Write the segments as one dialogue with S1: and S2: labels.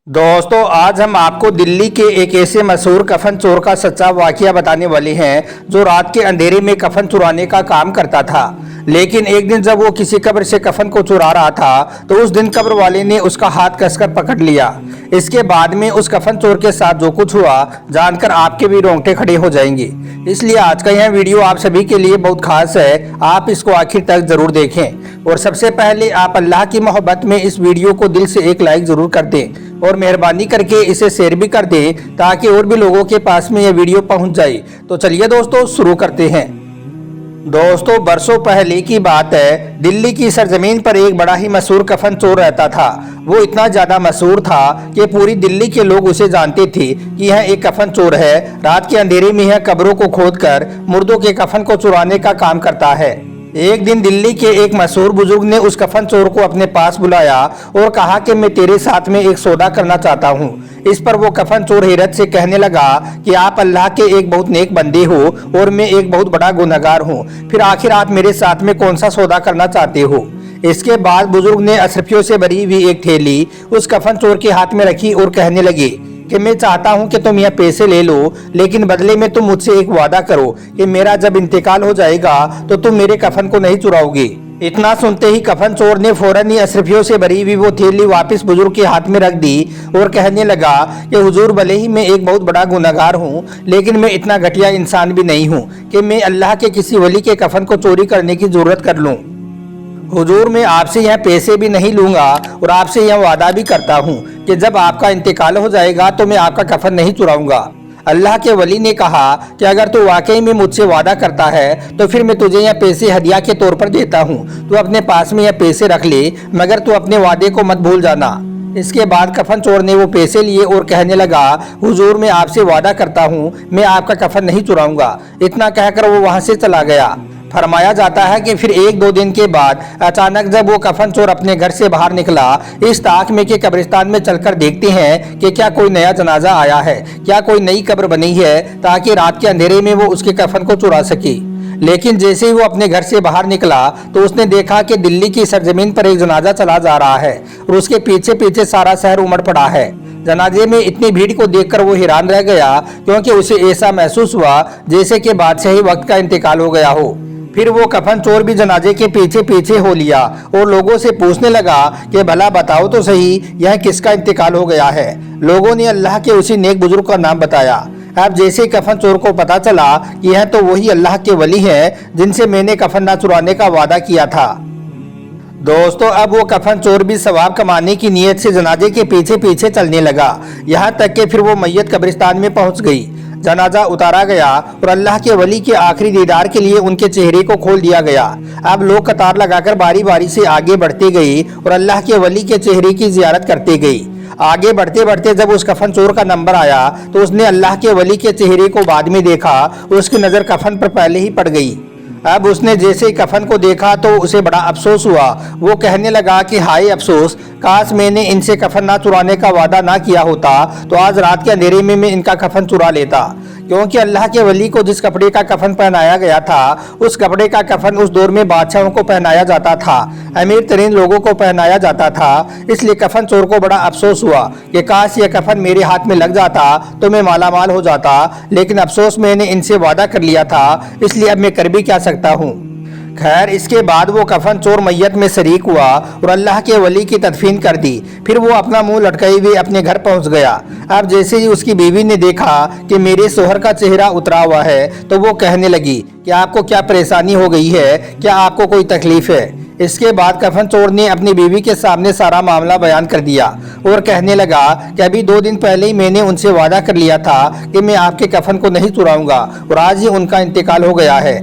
S1: दोस्तों आज हम आपको दिल्ली के एक ऐसे मशहूर कफन चोर का सच्चा वाकया बताने वाले हैं जो रात के अंधेरे में कफन चुराने का काम करता था। लेकिन एक दिन जब वो किसी कब्र से कफन को चुरा रहा था तो उस दिन कब्र वाले ने उसका हाथ कसकर पकड़ लिया। इसके बाद में उस कफन चोर के साथ जो कुछ हुआ जानकर आपके भी रोंगटे खड़े हो जाएंगे। इसलिए आज का यह वीडियो आप सभी के लिए बहुत खास है, आप इसको आखिर तक जरूर देखें। और सबसे पहले आप अल्लाह की मोहब्बत में इस वीडियो को दिल से एक लाइक जरूर कर दें और मेहरबानी करके इसे शेयर भी कर दें ताकि और भी लोगों के पास में यह वीडियो पहुंच जाए। तो चलिए दोस्तों शुरू करते हैं। दोस्तों बरसों पहले की बात है, दिल्ली की सरजमीन पर एक बड़ा ही मशहूर कफन चोर रहता था। वो इतना ज्यादा मशहूर था कि पूरी दिल्ली के लोग उसे जानते थे कि यह एक कफन चोर है। रात के अंधेरे में यह कब्रों को खोदकर मुर्दों के कफन को चुराने का काम करता है। एक दिन दिल्ली के एक मशहूर बुजुर्ग ने उस कफन चोर को अपने पास बुलाया और कहा कि मैं तेरे साथ में एक सौदा करना चाहता हूँ। इस पर वो कफन चोर हैरत से कहने लगा कि आप अल्लाह के एक बहुत नेक बंदे हो और मैं एक बहुत बड़ा गुनहगार हूँ, फिर आखिर आप मेरे साथ में कौन सा सौदा करना चाहते हो। इसके बाद बुजुर्ग ने अशरफियों से भरी हुई एक थैली उस कफन चोर के हाथ में रखी और कहने लगे कि मैं चाहता हूं कि तुम यह पैसे ले लो, लेकिन बदले में तुम मुझसे एक वादा करो कि मेरा जब इंतकाल हो जाएगा तो तुम मेरे कफन को नहीं चुराओगे। इतना सुनते ही कफन चोर ने फौरन ही अशरफियों से भरी हुई वो थैली वापस बुजुर्ग के हाथ में रख दी और कहने लगा कि हुजूर भले ही मैं एक बहुत बड़ा गुनहगार हूँ, लेकिन मैं इतना घटिया इंसान भी नहीं हूँ कि मैं अल्लाह के किसी वली के कफन को चोरी करने की जरूरत कर लूँ। हुजूर मैं आपसे यह पैसे भी नहीं लूंगा और आपसे यह वादा भी करता हूँ कि जब आपका इंतकाल हो जाएगा तो मैं आपका कफन नहीं चुराऊंगा। अल्लाह के वली ने कहा कि अगर तू वाकई में मुझसे वादा करता है तो फिर मैं तुझे यह पैसे हदिया के तौर पर देता हूँ। तू अपने पास में यह पैसे रख ले, मगर तू अपने वादे को मत भूल जाना। इसके बाद कफन चोर ने वो पैसे लिए और कहने लगा, हुजूर मैं आपसे वादा करता हूँ मैं आपका कफन नहीं चुराऊंगा। इतना कहकर वो वहां से चला गया। फरमाया जाता है कि फिर एक दो दिन के बाद अचानक जब वो कफन चोर अपने घर से बाहर निकला, इस ताक में के कब्रिस्तान में चलकर देखते हैं कि क्या कोई नया जनाजा आया है, क्या कोई नई कब्र बनी है ताकि रात के अंधेरे में वो उसके कफन को चुरा सके। लेकिन जैसे ही वो अपने घर से बाहर निकला तो उसने देखा कि दिल्ली की सरजमीन पर एक जनाजा चला जा रहा है और उसके पीछे पीछे सारा शहर उमड़ पड़ा है। जनाजे में इतनी भीड़ को देखकर वो हैरान रह गया, क्योंकि उसे ऐसा महसूस हुआ जैसे कि बादशाही वक्त का इंतकाल हो गया हो। फिर वो कफन चोर भी जनाजे के पीछे पीछे हो लिया और लोगों से पूछने लगा कि भला बताओ तो सही यह किसका इंतकाल हो गया है। लोगों ने अल्लाह के उसी नेक बुजुर्ग का नाम बताया। अब जैसे ही कफन चोर को पता चला कि यह तो वही अल्लाह के वली हैं जिनसे मैंने कफन ना चुराने का वादा किया था। दोस्तों अब वो कफन चोर भी सवाब कमाने की नीयत से जनाजे के पीछे पीछे चलने लगा, यहाँ तक कि फिर वो मैयत कब्रिस्तान में पहुंच गई। जनाजा उतारा गया और अल्लाह के वली के आखिरी दीदार के लिए उनके चेहरे को खोल दिया गया। अब लोग कतार लगाकर बारी बारी से आगे बढ़ते गए और अल्लाह के वली के चेहरे की जियारत करते गए। आगे बढ़ते बढ़ते जब उस कफन चोर का नंबर आया तो उसने अल्लाह के वली के चेहरे को बाद में देखा और उसकी नजर कफन पर पहले ही पड़ गई। अब उसने जैसे ही कफन को देखा तो उसे बड़ा अफसोस हुआ। वो कहने लगा कि हाय अफसोस, काश मैंने इनसे कफन ना चुराने का वादा ना किया होता तो आज रात के अंधेरे में मैं इनका कफन चुरा लेता। क्योंकि अल्लाह के वली को जिस कपड़े का कफन पहनाया गया था उस कपड़े का कफन उस दौर में बादशाहों को पहनाया जाता था, अमीर तरीन लोगों को पहनाया जाता था। इसलिए कफन चोर को बड़ा अफसोस हुआ कि काश ये कफन मेरे हाथ में लग जाता तो मैं मालामाल हो जाता, लेकिन अफसोस मैंने इनसे वादा कर लिया था, इसलिए अब मैं कर भी क्या सकता हूँ। खैर इसके बाद वो कफन चोर मैयत में शरीक हुआ और अल्लाह के वली की तदफीन कर दी। फिर वो अपना मुंह लटकाए हुए अपने घर पहुंच गया। अब जैसे ही उसकी बीवी ने देखा कि मेरे सोहर का चेहरा उतरा हुआ है तो वो कहने लगी कि आपको क्या परेशानी हो गई है, क्या आपको कोई तकलीफ है। इसके बाद कफन चोर ने अपनी बीवी के सामने सारा मामला बयान कर दिया और कहने लगा कि अभी 2 दिन पहले ही मैंने उनसे वादा कर लिया था कि मैं आपके कफन को नहीं चुराऊंगा और आज ही उनका इंतकाल हो गया है।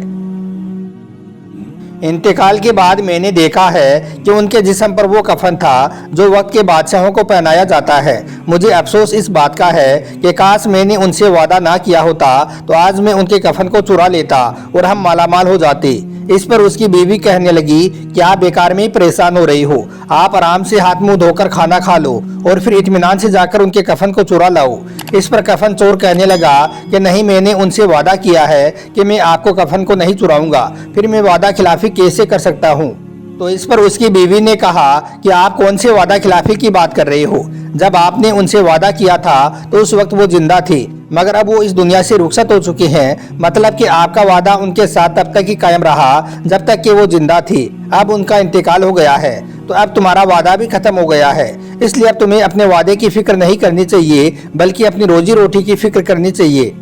S1: इंतकाल के बाद मैंने देखा है कि उनके जिस्म पर वो कफन था जो वक्त के बादशाहों को पहनाया जाता है। मुझे अफसोस इस बात का है कि काश मैंने उनसे वादा ना किया होता तो आज मैं उनके कफन को चुरा लेता और हम मालामाल हो जाते। इस पर उसकी बीवी कहने लगी कि आप बेकार में ही परेशान हो रही हो, आप आराम से हाथ मुंह धोकर खाना खा लो और फिर इत्मीनान से जाकर उनके कफन को चुरा लाओ। इस पर कफन चोर कहने लगा कि नहीं, मैंने उनसे वादा किया है कि मैं आपको कफन को नहीं चुराऊंगा, फिर मैं वादा खिलाफी कैसे कर सकता हूँ। तो इस पर उसकी बीवी ने कहा कि आप कौन से वादा खिलाफी की बात कर रहे हो। जब आपने उनसे वादा किया था तो उस वक्त वो जिंदा थी, मगर अब वो इस दुनिया से रुखसत हो चुकी हैं। मतलब कि आपका वादा उनके साथ तब तक ही कायम रहा जब तक कि वो जिंदा थी। अब उनका इंतकाल हो गया है तो अब तुम्हारा वादा भी खत्म हो गया है। इसलिए अब तुम्हें अपने वादे की फिक्र नहीं करनी चाहिए, बल्कि अपनी रोजी रोटी की फिक्र करनी चाहिए।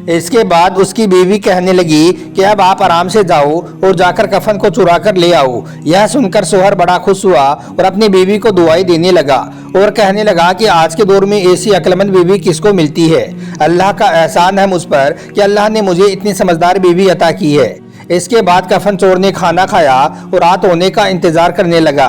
S1: इसके बाद उसकी बीवी कहने लगी कि अब आप आराम से जाओ और जाकर कफन को चुरा कर ले आओ। यह सुनकर शोहर बड़ा खुश हुआ और अपनी बीवी को दुआई देने लगा और कहने लगा कि आज के दौर में ऐसी अक्लमंद बीवी किसको मिलती है। अल्लाह का एहसान है मुझ पर कि अल्लाह ने मुझे इतनी समझदार बीवी अता की है। इसके बाद कफन चोर ने खाना खाया और रात होने का इंतजार करने लगा।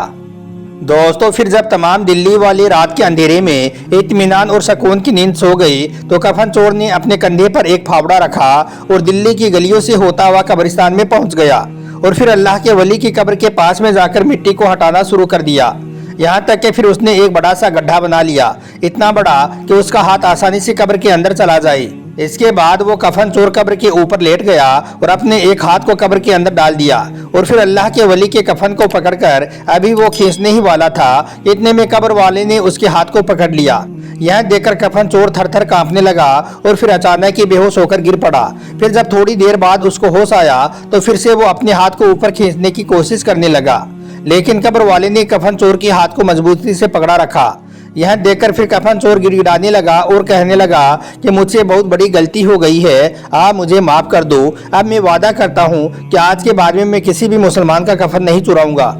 S1: दोस्तों, फिर जब तमाम दिल्ली वाले रात के अंधेरे में इत्मीनान और सुकून की नींद सो गई तो कफन चोर ने अपने कंधे पर एक फावड़ा रखा और दिल्ली की गलियों से होता हुआ कब्रिस्तान में पहुंच गया और फिर अल्लाह के वली की कब्र के पास में जाकर मिट्टी को हटाना शुरू कर दिया। यहाँ तक कि फिर उसने एक बड़ा सा गड्ढा बना लिया, इतना बड़ा कि उसका हाथ आसानी से कब्र के अंदर चला जाए। इसके बाद वो कफन चोर कब्र के ऊपर लेट गया और अपने एक हाथ को कब्र के अंदर डाल दिया और फिर अल्लाह के वली के कफन को पकड़कर अभी वो खींचने ही वाला था, इतने में कब्र वाले ने उसके हाथ को पकड़ लिया। यह देखकर कफन चोर थर थर कांपने लगा और फिर अचानक ही बेहोश होकर गिर पड़ा। फिर जब थोड़ी देर बाद उसको होश आया तो फिर से वो अपने हाथ को ऊपर खींचने की कोशिश करने लगा, लेकिन कब्र वाले ने कफन चोर के हाथ को मजबूती से पकड़ा रखा। यह देखकर फिर कफन चोर गिड़गिड़ाने लगा और कहने लगा कि मुझसे बहुत बड़ी गलती हो गई है, आप मुझे माफ कर दो। अब मैं वादा करता हूँ कि आज के बाद में मैं किसी भी मुसलमान का कफन नहीं चुराऊंगा।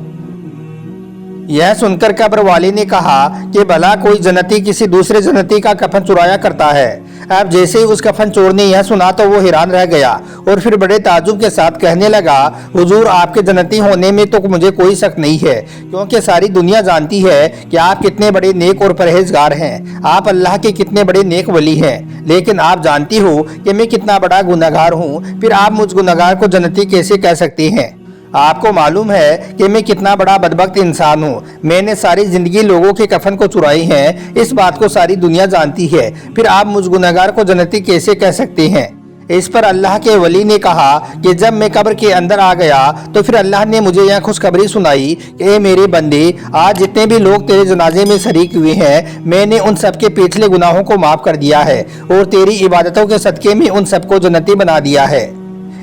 S1: यह सुनकर कब्र वाले ने कहा कि भला कोई जन्नती किसी दूसरे जन्नती का कफन चुराया करता है। अब जैसे ही उस कफन चोर ने यह सुना तो वो हैरान रह गया और फिर बड़े ताज्जुब के साथ कहने लगा, हुजूर आपके जन्नती होने में तो मुझे कोई शक नहीं है, क्योंकि सारी दुनिया जानती है कि आप कितने बड़े नेक और परहेजगार हैं। आप अल्लाह के कितने बड़े नेक वली हैं, लेकिन आप जानती हो कि मैं कितना बड़ा गुनहगार हूँ, फिर आप मुझ गुनहगार को जन्नती कैसे कह सकती हैं। आपको मालूम है कि मैं कितना बड़ा बदबख्त इंसान हूँ। मैंने सारी जिंदगी लोगों के कफन को चुराई हैं, इस बात को सारी दुनिया जानती है, फिर आप मुझ गुनहगार को जन्नती कैसे कह सकते हैं। इस पर अल्लाह के वली ने कहा कि जब मैं कब्र के अंदर आ गया तो फिर अल्लाह ने मुझे यह खुशखबरी सुनाई कि ए मेरे बंदे, आज जितने भी लोग तेरे जनाजे में शरीक हुए हैं, मैंने उन सबके पिछले गुनाहों को माफ कर दिया है और तेरी इबादतों के सदके में उन सबको जन्नती बना दिया है।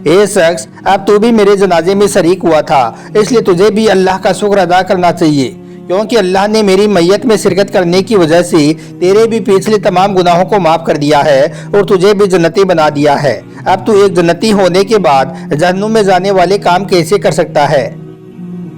S1: ए शख्स, अब तू भी मेरे जनाजे में शरीक हुआ था, इसलिए तुझे भी अल्लाह का शुक्र अदा करना चाहिए, क्योंकि अल्लाह ने मेरी मैयत में शिरकत करने की वजह से तेरे भी पिछले तमाम गुनाहों को माफ कर दिया है और तुझे भी जन्नती बना दिया है। अब तू एक जन्नती होने के बाद जहन्नुम में जाने वाले काम कैसे कर सकता है।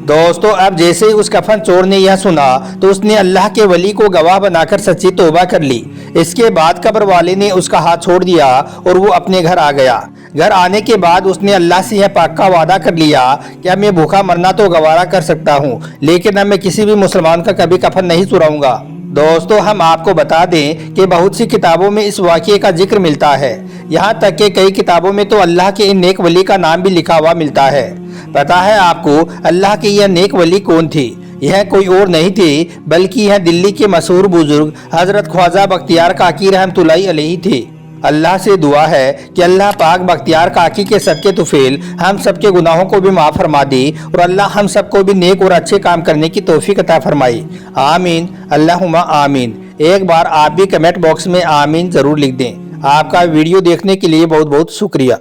S1: दोस्तों, अब जैसे ही उस कफन चोर ने यह सुना तो उसने अल्लाह के वली को गवाह बनाकर सच्ची तौबा कर ली। इसके बाद कब्र वाले ने उसका हाथ छोड़ दिया और वो अपने घर आ गया। घर आने के बाद उसने अल्लाह से यह पक्का वादा कर लिया कि अब मैं भूखा मरना तो गवारा कर सकता हूँ, लेकिन अब मैं किसी भी मुसलमान का कभी कफन नहीं चुराऊंगा। दोस्तों, हम आपको बता दें कि बहुत सी किताबों में इस वाक़ये का जिक्र मिलता है, यहाँ तक कि कई किताबों में तो अल्लाह के इन नेक वली का नाम भी लिखा हुआ मिलता है। पता है आपको अल्लाह की यह नेक वली कौन थी? यह कोई और नहीं थी बल्कि यह दिल्ली के मशहूर बुजुर्ग हजरत ख्वाजा बख्तियार काकी रहमतुल्लाहि अलैहि थे। अल्लाह से दुआ है कि अल्लाह पाक बख्तियार काकी के सदके तुफेल हम सबके गुनाहों को भी माफ़ फरमा दे और अल्लाह हम सबको भी नेक और अच्छे काम करने की तौफीक अता फरमाई। आमीन, अल्लाहुम्मा आमीन। एक बार आप भी कमेंट बॉक्स में आमीन ज़रूर लिख दें। आपका वीडियो देखने के लिए बहुत बहुत शुक्रिया।